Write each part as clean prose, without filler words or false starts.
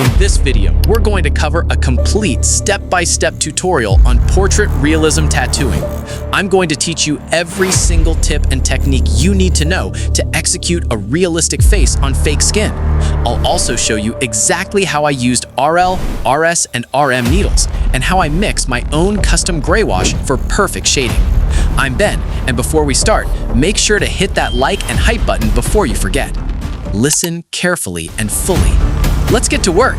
In this video, we're going to cover a complete step-by-step tutorial on portrait realism tattooing. I'm going to teach you every single tip and technique you need to know to execute a realistic face on fake skin. I'll also show you exactly how I used RL, RS, and RM needles, and how I mixed my own custom gray wash for perfect shading. I'm Ben, and before we start, make sure to hit that like and hype button before you forget. Listen carefully and fully. Let's get to work.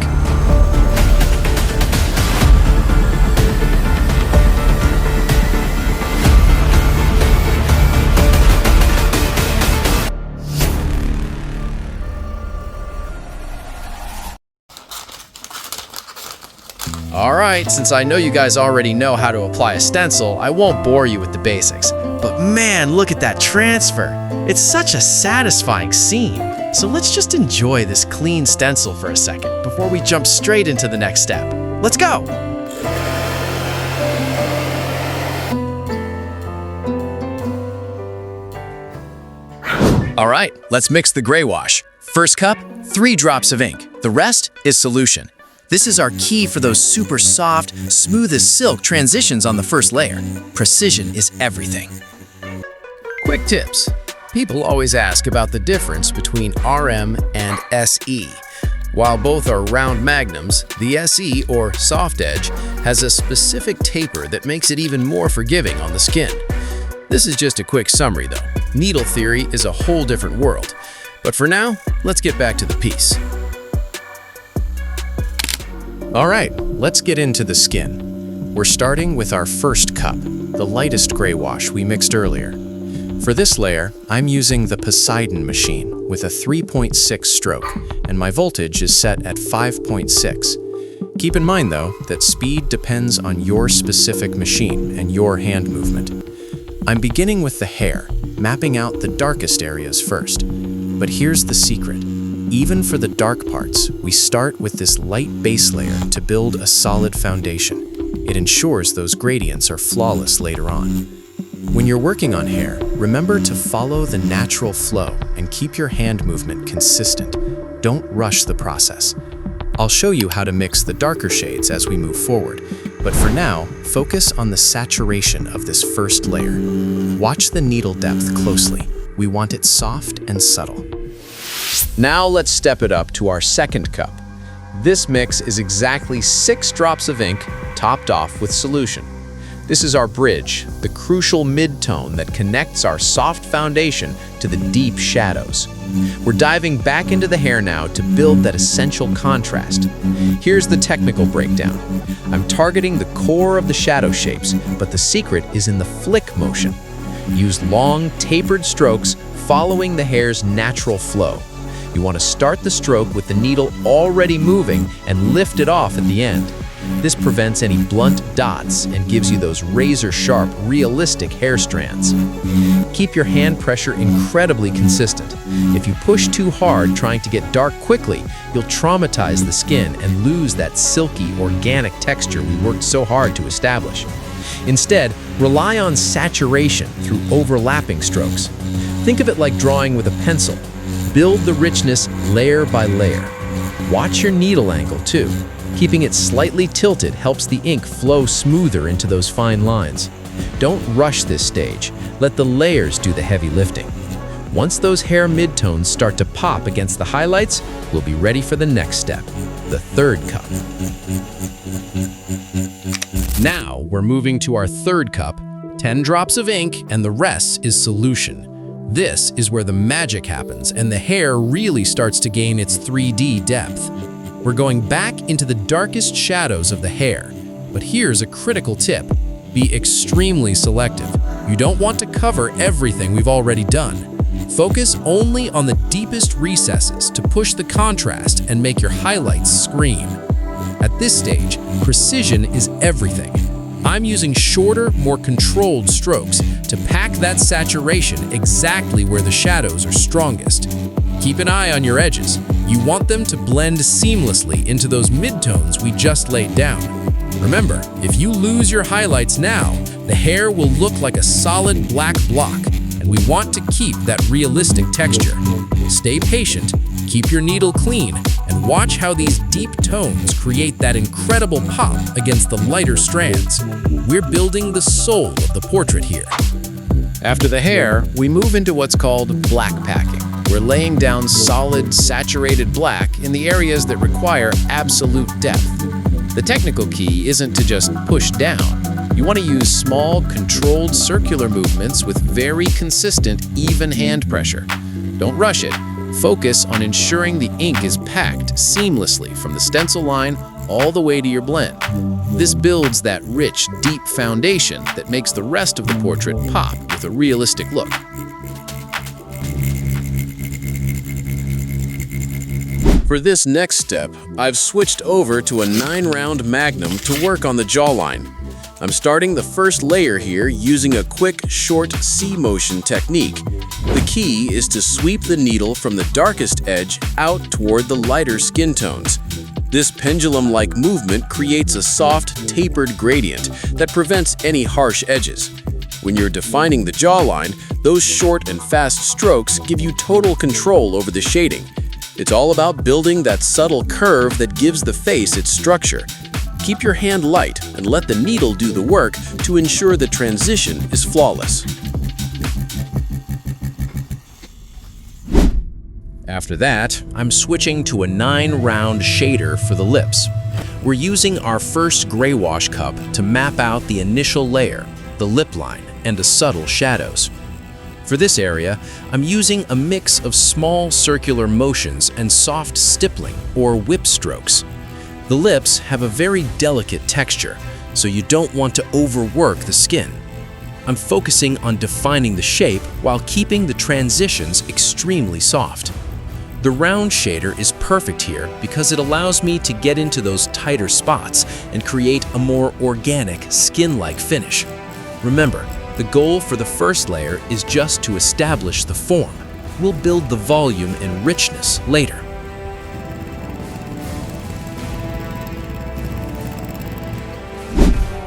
Alright, since I know you guys already know how to apply a stencil, I won't bore you with the basics. But man, look at that transfer. It's such a satisfying scene. So let's just enjoy this clean stencil for a second before we jump straight into the next step. Let's go! Alright, let's mix the gray wash. First cup, 3 drops of ink. The rest is solution. This is our key for those super soft, smooth as silk transitions on the first layer. Precision is everything. Quick tips. People always ask about the difference between RM and SE. While both are round magnums, the SE, or soft edge, has a specific taper that makes it even more forgiving on the skin. This is just a quick summary though. Needle theory is a whole different world. But for now, let's get back to the piece. Alright, let's get into the skin. We're starting with our first cup, the lightest gray wash we mixed earlier. For this layer, I'm using the Poseidon machine with a 3.6 stroke, and my voltage is set at 5.6. Keep in mind though, that speed depends on your specific machine and your hand movement. I'm beginning with the hair, mapping out the darkest areas first. But here's the secret. Even for the dark parts, we start with this light base layer to build a solid foundation. It ensures those gradients are flawless later on. When you're working on hair, remember to follow the natural flow and keep your hand movement consistent. Don't rush the process. I'll show you how to mix the darker shades as we move forward, but for now, focus on the saturation of this first layer. Watch the needle depth closely. We want it soft and subtle. Now let's step it up to our second cup. This mix is exactly 6 drops of ink topped off with solution. This is our bridge, the crucial mid-tone that connects our soft foundation to the deep shadows. We're diving back into the hair now to build that essential contrast. Here's the technical breakdown. I'm targeting the core of the shadow shapes, but the secret is in the flick motion. Use long, tapered strokes following the hair's natural flow. You want to start the stroke with the needle already moving and lift it off at the end. This prevents any blunt dots and gives you those razor-sharp, realistic hair strands. Keep your hand pressure incredibly consistent. If you push too hard trying to get dark quickly, you'll traumatize the skin and lose that silky, organic texture we worked so hard to establish. Instead, rely on saturation through overlapping strokes. Think of it like drawing with a pencil. Build the richness layer by layer. Watch your needle angle too. Keeping it slightly tilted helps the ink flow smoother into those fine lines. Don't rush this stage. Let the layers do the heavy lifting. Once those hair midtones start to pop against the highlights, we'll be ready for the next step, the third cup. Now we're moving to our third cup, 10 drops of ink, and the rest is solution. This is where the magic happens and the hair really starts to gain its 3D depth. We're going back into the darkest shadows of the hair, but here's a critical tip. Be extremely selective. You don't want to cover everything we've already done. Focus only on the deepest recesses to push the contrast and make your highlights scream. At this stage, precision is everything. I'm using shorter, more controlled strokes to pack that saturation exactly where the shadows are strongest. Keep an eye on your edges. You want them to blend seamlessly into those midtones we just laid down. Remember, if you lose your highlights now, the hair will look like a solid black block, and we want to keep that realistic texture. Stay patient, keep your needle clean, And watch how these deep tones create that incredible pop against the lighter strands. We're building the soul of the portrait here. After the hair, we move into what's called black packing. We're laying down solid, saturated black in the areas that require absolute depth. The technical key isn't to just push down. You want to use small, controlled circular movements with very consistent, even hand pressure. Don't rush it. Focus on ensuring the ink is packed seamlessly from the stencil line all the way to your blend. This builds that rich, deep foundation that makes the rest of the portrait pop with a realistic look. For this next step, I've switched over to a 9-round Magnum to work on the jawline. I'm starting the first layer here using a quick, short C-motion technique. The key is to sweep the needle from the darkest edge out toward the lighter skin tones. This pendulum-like movement creates a soft, tapered gradient that prevents any harsh edges. When you're defining the jawline, those short and fast strokes give you total control over the shading. It's all about building that subtle curve that gives the face its structure. Keep your hand light and let the needle do the work to ensure the transition is flawless. After that, I'm switching to a 9-round shader for the lips. We're using our first gray wash cup to map out the initial layer, the lip line, and the subtle shadows. For this area, I'm using a mix of small circular motions and soft stippling or whip strokes. The lips have a very delicate texture, so you don't want to overwork the skin. I'm focusing on defining the shape while keeping the transitions extremely soft. The round shader is perfect here because it allows me to get into those tighter spots and create a more organic, skin-like finish. Remember, the goal for the first layer is just to establish the form. We'll build the volume and richness later.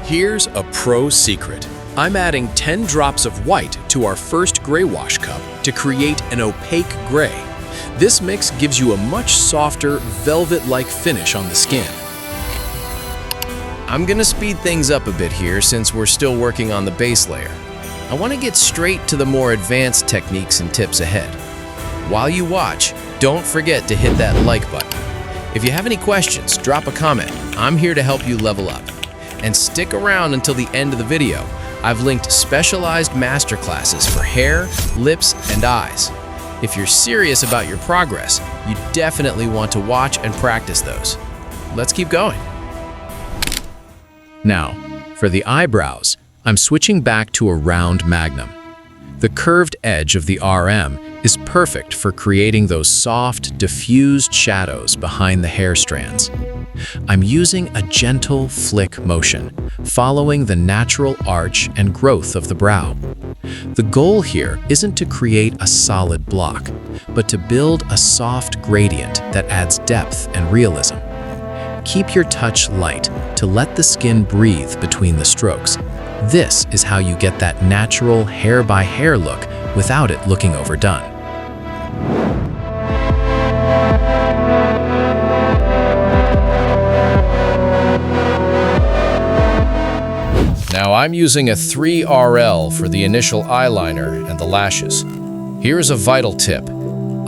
Here's a pro secret. I'm adding 10 drops of white to our first gray wash cup to create an opaque gray. This mix gives you a much softer, velvet-like finish on the skin. I'm gonna speed things up a bit here since we're still working on the base layer. I want to get straight to the more advanced techniques and tips ahead. While you watch, don't forget to hit that like button. If you have any questions, drop a comment. I'm here to help you level up. And stick around until the end of the video. I've linked specialized masterclasses for hair, lips, and eyes. If you're serious about your progress, you definitely want to watch and practice those. Let's keep going. Now, for the eyebrows, I'm switching back to a round Magnum. The curved edge of the RM is perfect for creating those soft, diffused shadows behind the hair strands. I'm using a gentle flick motion, following the natural arch and growth of the brow. The goal here isn't to create a solid block, but to build a soft gradient that adds depth and realism. Keep your touch light to let the skin breathe between the strokes. This is how you get that natural hair-by-hair look without it looking overdone. Now I'm using a 3RL for the initial eyeliner and the lashes. Here's a vital tip.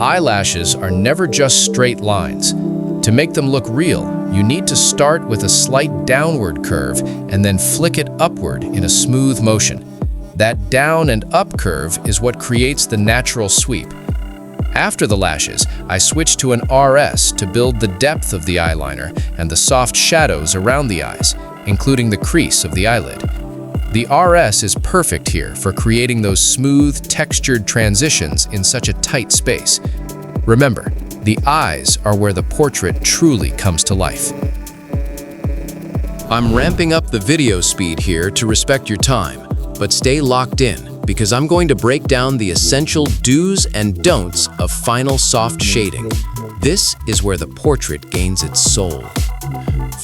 Eyelashes are never just straight lines. To make them look real, you need to start with a slight downward curve and then flick it upward in a smooth motion. That down and up curve is what creates the natural sweep. After the lashes, I switch to an RS to build the depth of the eyeliner and the soft shadows around the eyes, including the crease of the eyelid. The RS is perfect here for creating those smooth, textured transitions in such a tight space. Remember, the eyes are where the portrait truly comes to life. I'm ramping up the video speed here to respect your time, but stay locked in because I'm going to break down the essential do's and don'ts of final soft shading. This is where the portrait gains its soul.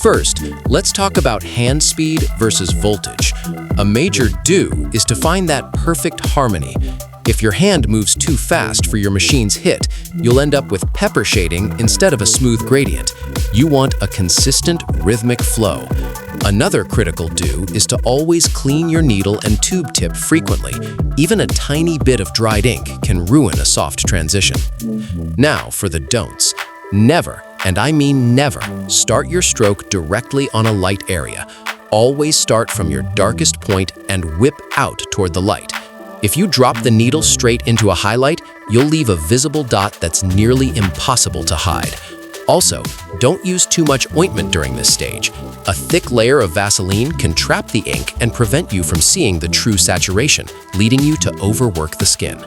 First, let's talk about hand speed versus voltage. A major do is to find that perfect harmony. If your hand moves too fast for your machine's hit, you'll end up with pepper shading instead of a smooth gradient. You want a consistent, rhythmic flow. Another critical do is to always clean your needle and tube tip frequently. Even a tiny bit of dried ink can ruin a soft transition. Now for the don'ts. Never, and I mean never, start your stroke directly on a light area. Always start from your darkest point and whip out toward the light. If you drop the needle straight into a highlight, you'll leave a visible dot that's nearly impossible to hide. Also, don't use too much ointment during this stage. A thick layer of Vaseline can trap the ink and prevent you from seeing the true saturation, leading you to overwork the skin.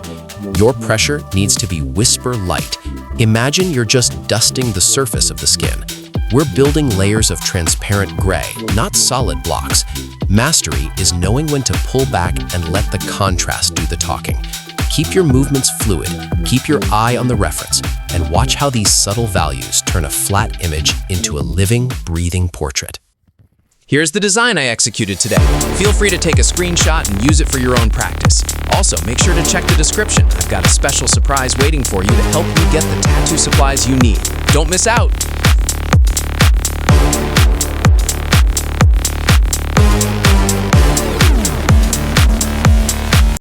Your pressure needs to be whisper light. Imagine you're just dusting the surface of the skin. We're building layers of transparent gray, not solid blocks. Mastery is knowing when to pull back and let the contrast do the talking. Keep your movements fluid, keep your eye on the reference, and watch how these subtle values turn a flat image into a living, breathing portrait. Here's the design I executed today. Feel free to take a screenshot and use it for your own practice. Also, make sure to check the description. I've got a special surprise waiting for you to help you get the tattoo supplies you need. Don't miss out!